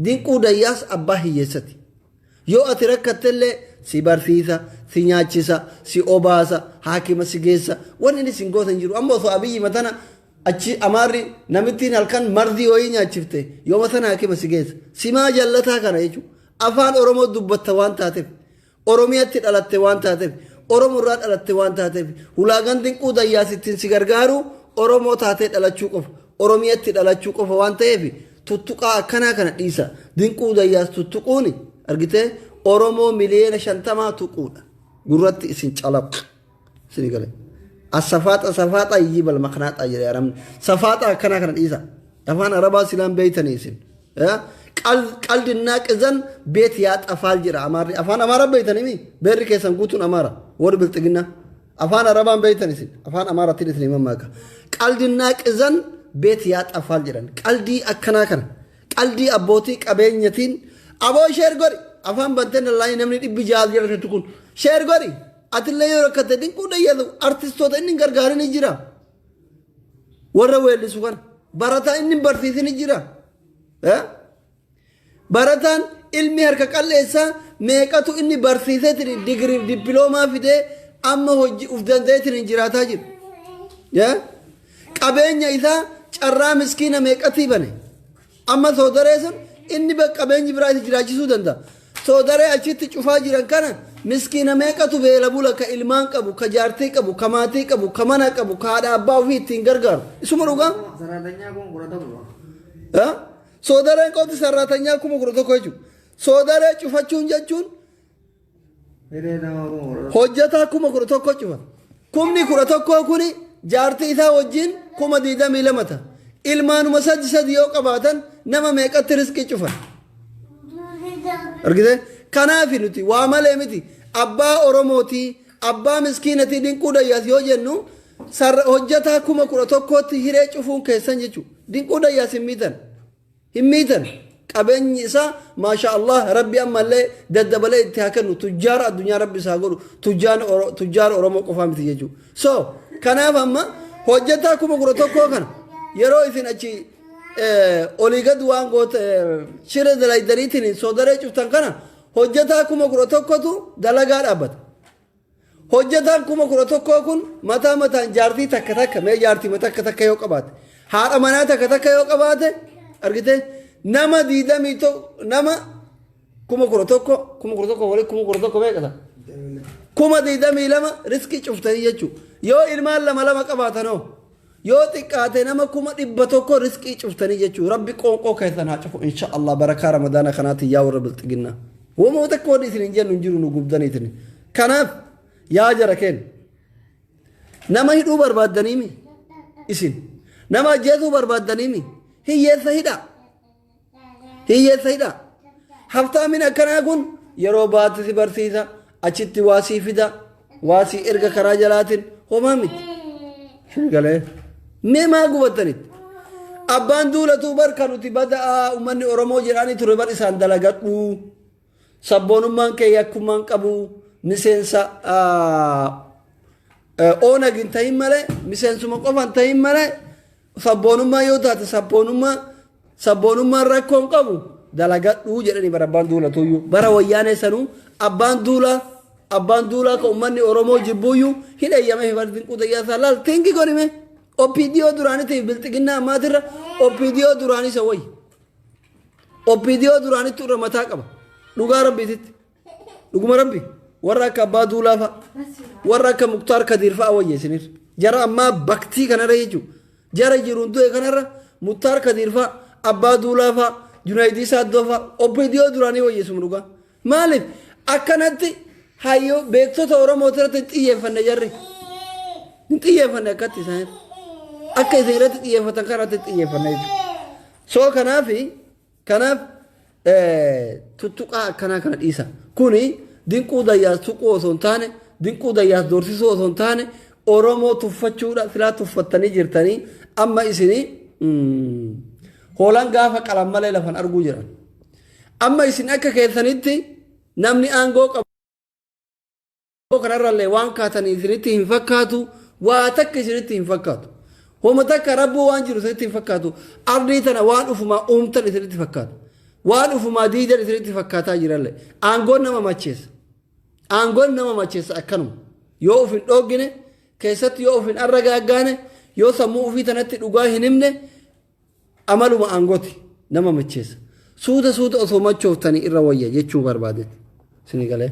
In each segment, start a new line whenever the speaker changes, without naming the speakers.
dinquu dayyaas abbaa hiyyeessati yoo ati rakkattellee si barsiisa si nyaachisa si obaasa haakima si geessa wanni inni sin gootan jiru amma osoo abiyyi matana achi amaarri namittiin halkan mardii wayii nyaachifte yoo matana haakima si geessa simaa jallataa kana jechuudha afaan oromoo dubbatta waan taateef oromiyatti dhalatte waan taateef oromurraa dhalatte waan taateef ulaagaan dinquu dayyaasittiin si gargaaru oromoo taatee dhalachuu qofa oromiyatti dhalachuu qofa waan ta'eef tuttuqaa akkanaa kana dhiisa dinquu dayyaas tuttuquuni argitee oromoo miliyoona 50 tuquudha gurratti isin calaqu isin gale asafaaxa yibal maqnaaxa jedhe aramni safaaxa akkanaa kana dhiisa afaan arabaa silaan beeytanii isin qaldi naaqizan beet yaa xafaal jira amaarri afaan amaara beeytanii beerri keessan guutuun amaara warri bilxiginna afaan arabaan beeytan isin afaan amaaratiin isin mammaaka qaldi naaqizan beet yaa xafaal jedhan qaldii akkanaa kana qaldii abbootii qabeenyatiin aboo sheer gori afaan banteen allahi namni dhibbi jaal jedhatu kun sheer gori atillee yoo rakkate dinquu dayyatu artistoota inni gargaarin jira warra weellisu kana barataa inni barsiisin jira barataan ilmi harka qalleessaa meeqatu inni barsiiseetiin digrii dippiloomaa fidee amma hojii uf dandeetiin jiraataa jiru qabeenya isaa carraa miskiina meeqatii bane amma soodaree sun inni qabeenyi biraa isa jiraachisuu danda'a soodaree achitti cufaa jiran kana miskiina meeqatu beela bula ka ilmaan qabu ka jaartii qabu ka maatii qabu ka mana qabu ka haadha abbaa ofii ittiin gargaaru isuma dhugaa soodareen qooti sarraatanyaa 11,000 jechuudha soodaree cufachuun jechuun hojjataa 11,000 cufa 11,000 kuni jaartii isaa wajjin 22,000 ta'a ilmaanuma sadi yoo qabaatan nama meeqatti riskii cufan argite kanaafi nuti waa malee miti abbaa oromootii abbaa miskiinatii dinquu dayyaas yoo jennu hojjataa 11,000tti hiree cufuun keessan jechuudha dinquu dayyaas hin miitan qabeenyi isaa maasha Allah rabbi ammallee daddabalee itti haa kennu tujjaara addunyaa rabbi isaa godhu tujjaara oromoo qofaa miti jechuudha so kanaaf amma hojjataa 11,000 kana yeroo isin achi olii gad waan goota shira dalaydaniitiin soodaree cuftan kana hojjataa 11,000tu dalagaa dhaabbata hojjataan 11,000 kun mataan jaartii takka mee jaartii takka yoo qabaate haadha manaa takka yoo qabaate argite nama diidamii nama 11,000 walii 11,000 meeqata 22,000 riskii cuftanii jechuudha yoo ilmaan lama qabaatanoo yoo xiqqaate nama 100,000 riskii cuftanii jechuudha rabbi qoonqoo keessan haa cufu insha Allah barakaa ramadaana kanaatiin yaa warra bilxiginnaa wama takka wadi isin jennu jiru nu gubdaniitiin kanaaf yaa jara keen nama hidhuu barbaadaniimi isin nama ajjeesuu barbaadaniimi hiyyeessa hidha haftaamin akkanaa kun yeroo baatti si barsiisa achitti waasii fida waasii erga karaa jalaatiin homaa miti galee mee maa gubattanitti abbaan duulatuu barka nuti bada'aa ummanni oromoo jedhaanii ture bar isaan dalagadhu sabboonummaan kee yakkummaan qabu miseensa oonagin ta'in malee miseensuma qofan ta'in malee sabboonummaa yoo taate sabboonummaan rakkoon qabu dalagadhu jedhanii bara abbaan duulatuyyuu bara wayyaanee sanuu abbaan duulaa ka ummanni oromoo jibbuyyuu hin eeyyame dinquu dayyaasaa laal tinki godhime opiidiyoo duraaniitiif bilxiginnaa ammaatirra opiidiyoo duraanii isa wayyi opiidiyoo duraanitti irra mataa qaba dhugaa rabbiititti dhuguma rabbi warra akka abbaa duulaa fa'a warra akka muktaar kadiir fa'a wayyeessinir jara ammaa baktii kanarra jechuudha jara jiruun du'e kanarra muktaar kadiir fa'a abbaa duulaa fa'a junaayidii saaddoo fa'a opiidiyoo duraanii wayyeessuma dhugaa maaliif akkanatti hayyoo beektota oromoo irratti xiyyeeffanne jarri hin xiyyeeffanne akkatti isaaniif akka isin irratti xiyyeeffatan kanatti xiyyeeffanne jechuudha soo kanaaf tuttuqaa akkanaa kana dhiisa kuni dinquu dayyaas tuquu osoo hin taane dinquu dayyaas doorsisuu osoo hin taane oromoo tuffachuudha silaa tuffattanii jirtanii amma isinii hoolaan gaafa qalan malee lafan arguu jiran amma isin akka keessanitti namni aangoo qabu kanarrallee waan kaatanii isinitti hin fakkaatu waa takka isinitti hin fakkaatu homa takka rabbuu waan jiru isinitti hin fakkaatu ardii tana waan ufumaa uumtan isinitti fakkaatu waan ufumaa diidan isinitti fakkaataa jiralle aangoon nama macheessa aangoon nama macheessa akkanuma yoo ufin dhoggine keessatti yoo ufin arra gaaggaane yoo sammuu ufii tanatti dhugaa hin himne amaluma aangooti nama macheessa suuta osoo machooftanii irra wayya jechuu barbaadetti isinii galee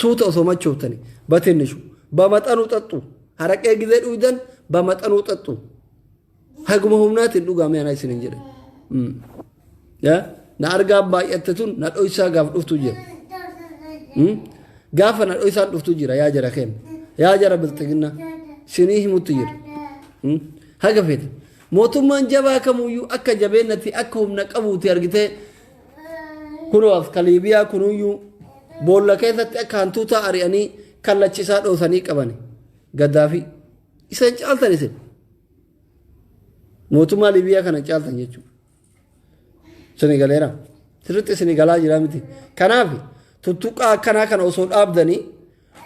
suuta osoo machooftanii batinnishu bamaxanuu xaxxu haraqee gizee dhuydan bamaxanuu xaxxu haguma humnaatiin dhugaame ana isinin jedhe na argaa baay'atte tun na dhoysaa gaaf dhuftu jira gaafa na dhoysaan dhuftu jira yaa jara keenya yaa jara bilxiginna sinii himutti jira haga feete mootummaan jabaa kamuyyuu akka jabeennatti akka humna qabuuti argitee kunoo kaliibiyaa kunuyyuu boolla keessatti akka hantuuta ari'anii kallachisaa dhoosanii qabani gaddaafi isan caaltan isin mootummaa liibiyaa kana caaltan jechuudha Senegaleera sirriitti Senegalaa jira miti kanaaf tuttuqaa akkanaa kana osoo dhaabdanii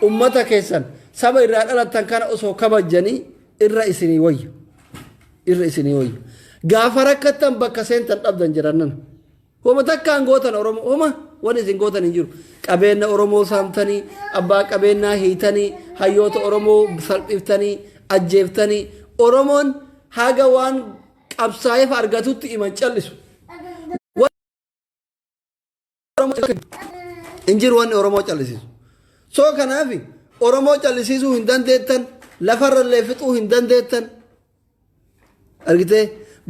ummata keessan saba irraa dhalattan kana osoo kabajanii irra isinii wayya gaafa rakkattan bakka seentan dhabdan jirannan homa takkaan gootan oromoo homa waan isin gootan hin jiru qabeenya oromoo saamtanii abbaa qabeenyaa hiitanii hayyoota oromoo salphiftanii ajjeeftanii oromoon haga waan qabsaa'eef argatutti iman callisu injiru waan oromoo callisiisu soo kanaaf oromoo callisiisuu hin dandeettan lafarrallee fixuu hin dandeettan argitee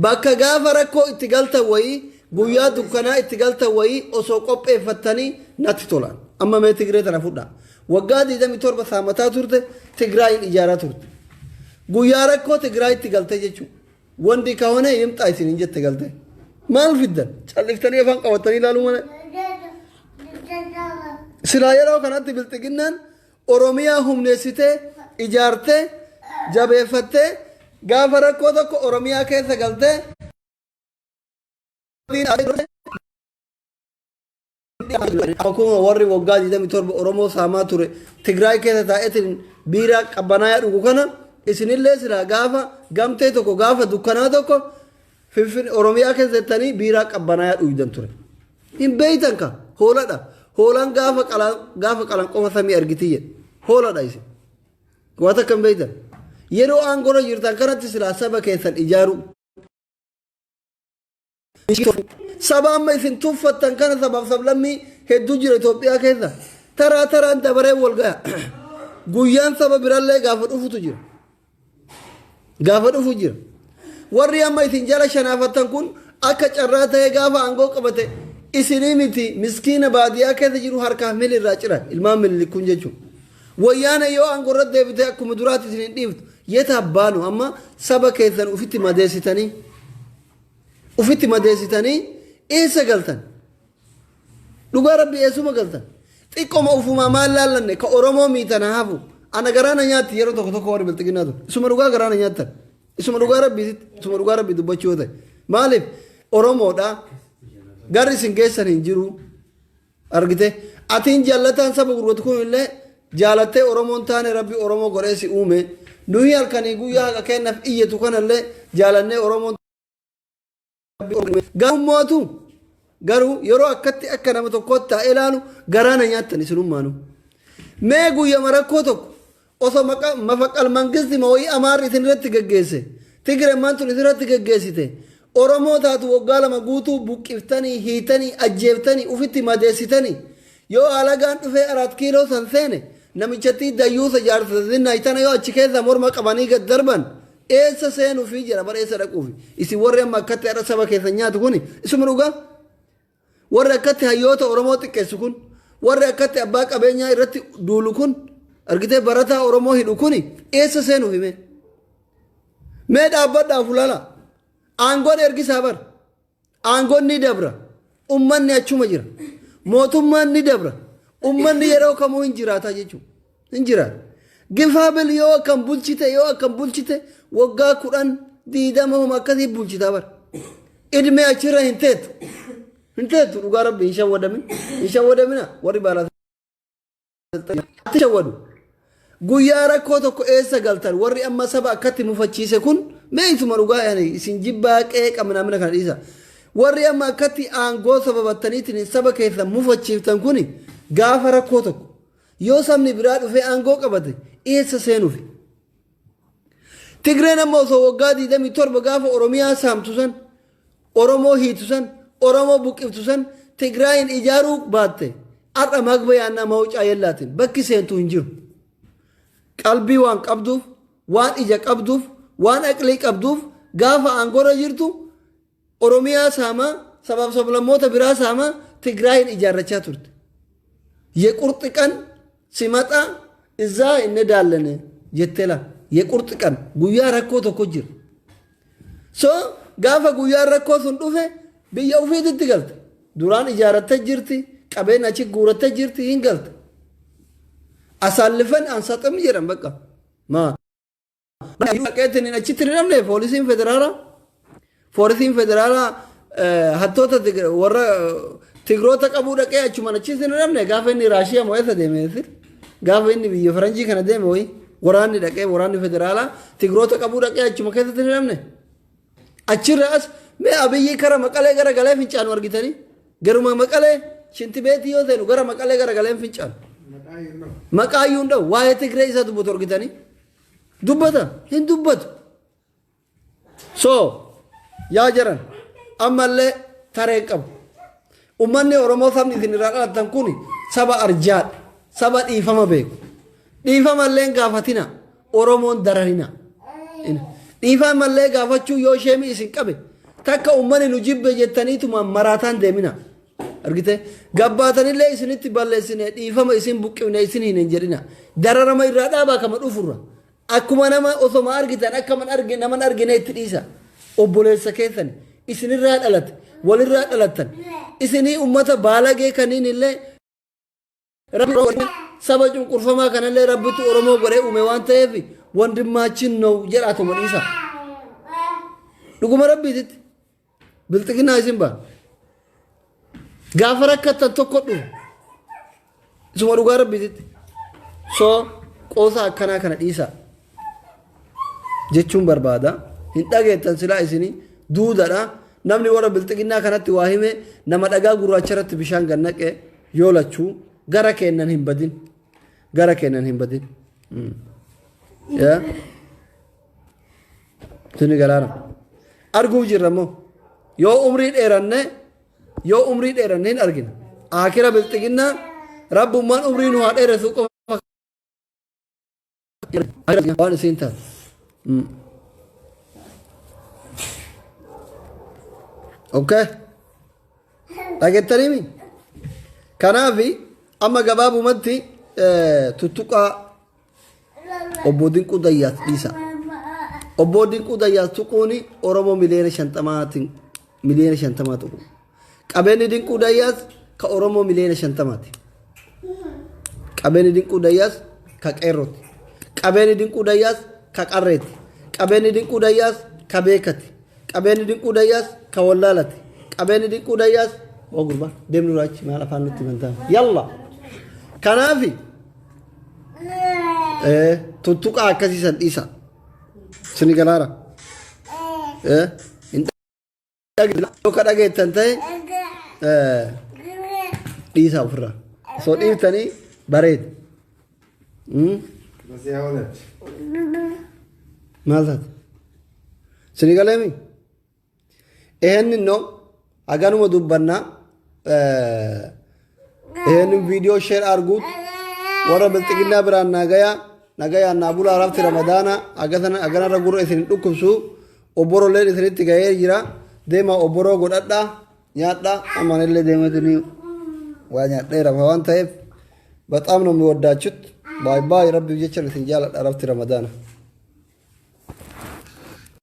bakka gaafa rakkoo itti galtan wayii guyyaa dukkanaa itti galtan wayii osoo qopheeffattanii natti tolaan amma mee Tigree tana fudhaa waggaa 27 saamataa turte Tigraayin ijaaraa turte guyyaa rakkoo Tigraay itti galte jechuudha wandi kahone himxaa isin hin jette galte maal fiddan calliftanii afaan qabatanii ilaaluu malee silaa yeroo kanatti bilxiginnaan oromiyaa humneessitee ijaartee jabeeffattee gaafa rakkoo tokko oromiyaa keessa galtee akkuma warri waggaa 27 oromoo saamaa ture Tigraay keessa taa'eetiin biiraa qabbanaa'aa dhugu kana isinillee silaa gaafa gamtee tokko gaafa dukkanaa tokko oromiyaa keessa jettanii biiraa qabbanaa'aa dhuydan ture hin beeytan ka hooladha hoolaan gaafa qalan qofa samii argitii jedhe hooladha isin waan akka hin beeytan yeroo aangoo jirtan kanatti silaa saba keessan ijaaru saba amma isin tuffattan kana sabaaf sablammii hedduu jira Itoophiyaa keessa taraan dabaree wal gaya guyyaan saba birallee gaafa dhufutu jira warri amma isin jala shanaafattan kun akka carraa ta'ee gaafa aangoo qabate isinii miti miskiina baadiyyaa keessa jiru harkaaf mil irraa ciran ilmaan mililikkuun jechuudha wayyaana yoo aangoo irratti deebitee akkuma duraatti isin hin dhiiftu yeeta abbaanu amma saba keessan ufitti madeessitanii eessa galtan dhugaa rabbi eessuma galtan xiqqoma ufumaa maal laallanne ka oromoo miitana hafu ana garaana nyaatti yeroo tokko warri bilxiginaa ture isuma dhugaa garaana nyaattan isuma dhugaa rabbi dubbachuu yoo ta'e maaliif oromoodha garri isin geessan hin jiru argite atiin jallataan saba gurgurtu kun illee jaalattee oromoon taane rabbi oromoo godheesi uume nuyi halkanii guyyaa haqa kennaaf iyyatu kanallee jaalannee oromoon gammootu garuu yeroo akkatti akka nama tokkootti taa'ee ilaalu garaana nyaattan isinummaanu mee guyyama rakkoo tokko osoo mafaqal mangisti mawayii amaarri isin irratti geggeesse Tigree maantun isin irratti geggeessite oromoo taatu waggaa 2 guutuu buqqiftanii hiitanii ajjeeftanii ufitti madeessitanii yoo alagaan dhufee 4 kiiloo san seene namichatti dayyuusa jaarsatinna itana yoo achi keessa morma qabanii gad darban eessa seenuu fi jira bara eessa dhaquufi isin warri amma akkatti adha saba keessa nyaatu kun isuma dhugaa warri akkatti hayyoota oromoo xiqqeessu kun warri akkatti abbaa qabeenyaa irratti duulu kun argitee barataa oromoo hidhu kun eessa seenuu hime mee dhaabbadhaaf ulala aangoon ergisaa bar aangoon ni dabra ummanni achuma jira mootummaan ni dabra ummanni yeroo kamuu hin jiraata jechuudha hin jiraata gifaabil yoo akkam bulchite waggaa 10 homa akkasii bulchitaa bar idmee achirra hin teettu dhugaa rabbi hin shawwadamina warri baalaa shawwadu guyyaa rakkoo tokko eessa galtan warri amma saba akkatti mufachiise kun mee isuma dhugaa isin jibbaa qeeqa minamina kana dhiisa warri amma akkatti aangoo sababattaniitiin saba keessa mufachiiftan kuni gaafa rakkoo tokko yoo sabni biraa dhufee aangoo qabate eessa seenuufi. Tigreen amma osoo waggaa 27 gaafa Oromiyaa saamtu san Oromoo hiitu san Oromoo buqqiftu san Tigraayin ijaaruu baatte har'a magbayaan nama wucaa yellaatiin bakki seentu hin jiru. Qalbii waan qabduuf waan ija qabduuf waan aqlii qabduuf gaafa aangoorra jirtu Oromiyaa saamaa sabab sablammoota biraa saamaa Tigraayin ijaarrachaa turte. Yequrxi qan simata izaa inni daallane jettee laa yequrxi qan guyyaa rakkoo tokko jira. So gaafa guyyaa rakkoo sun dhufe biyya ofiititti galte. Duraan ijaarrattee jirti qabeen achi guurattee jirti hin galte. Asallifan ansaxam jedhan bakka. Maa. Dhaqeetiin achitti hin dhabne poolisiin federaalaa hattoota warra Tigroota qabuu dhaqee achumaan achitti hin dhabne gaafa inni Raashiyaa mo'eessa deemee gaafa inni biyya Faranjii kana deeme wayii waraanni dhaqee waraanni federaalaa Tigroota qabuu dhaqee achuma keessatti hin dhabne. Achirraas mee Abiyyi kara Maqalee gara galee fincaanu argitanii garuma Maqalee shinti beetii yoo ta'u gara Maqalee gara galee fincaanu. Maqaayyuu hin dhawu waa'ee Tigree isa dubbatu argitanii dubbata hin dubbatu. So yaa jiran ammallee taree qabu. Ummanni Oromoo sabni isin irraa dhalatan kun saba arjaadha. Saba dhiifama beeku. Dhiifamallee gaafatina Oromoon dararina. Dhiifamallee gaafachuu yoo sheemii isin qabe takka ummanni nu jibbe jettaniituma maraataan deemina. Argite gabbaatanillee isinitti balleessine dhiifama isin buqqifne isin hin jedhina. Dararama irraa dhaabaa kama dhufurra. Akkuma nama osoma argitan akkama naman argine itti dhiisa. Obboleessa keessan isinirraa dhalate walirraa dhalatan isinii ummata baalagee kaniin illee saba cunqurfamaa kanallee rabbitu Oromoo godhee uume waan ta'eef wandimmaachin noo jedhaatu madhiisa. Dhuguma rabbiititti bilxiginaa isin baa gaafa rakkatan tokko dhufu isuma dhugaa rabbiititti soo qoosa akkanaa kana dhiisa jechuun barbaada. Hin dhageettan silaa isinii duudadha. Namni warra bilxiginnaa kanatti waa hime nama dhagaa gurraacha irratti bishaan gannaqe yoo lachuu gara kennan hin badin. Gara kennan hin badin. Tuni galaana. Arguuf jirra moo yoo umrii dheeranne hin argina. Akira bilxiginnaa rabbummaan umrii nu haa dheeressu qofa. Waan isiin taate. Okay. Dhageettaniimi. Kanaafi amma gabaabumatti tuttuqaa obbo Dinquu Dayyaas dhiisa. Obbo Dinquu Dayyaas tuquuni Oromoo miliyoona 50 tuqu. Qabeenyi Dinquu Dayyaas ka Oromoo miliyoona 50ti. Qabeenyi Dinquu Dayyaas ka qeerrooti. Qabeenyi Dinquu Dayyaas ka qarreeti. Qabeenyi Dinquu Dayyaas ka beekati. Qabeenyi Dinquu Dayyaas ka wallaalati. Qabeenyi Dinquu Dayyaas oo gurba deemnu raachi maal afaan nutti mantaa. Yalla. Kanaafi tuttuqaa akkasiisan dhiisa. Sini galaara. Yoo ka dhageettan ta'e dhiisa ofirraa. Soo dhiiftanii bareeda. Maal taate? Sini galeemi? Ehenni no aganuma dubbanna ehenni video share arguut warra bilxiginnaa biraan nagayaa naa bulaa rafti ramadaana aganarra gurra isin dhukkubsu obboroleen isinitti gahee jira deema obboroo godhadha nyaadha amanillee deematanii waa nyaadhee rafa waan ta'eef በጣም ነው የሚወዳችሁት ባይ ባይ ረቢ ይጀቸን ሲንጃላ ረፍት ረመዳን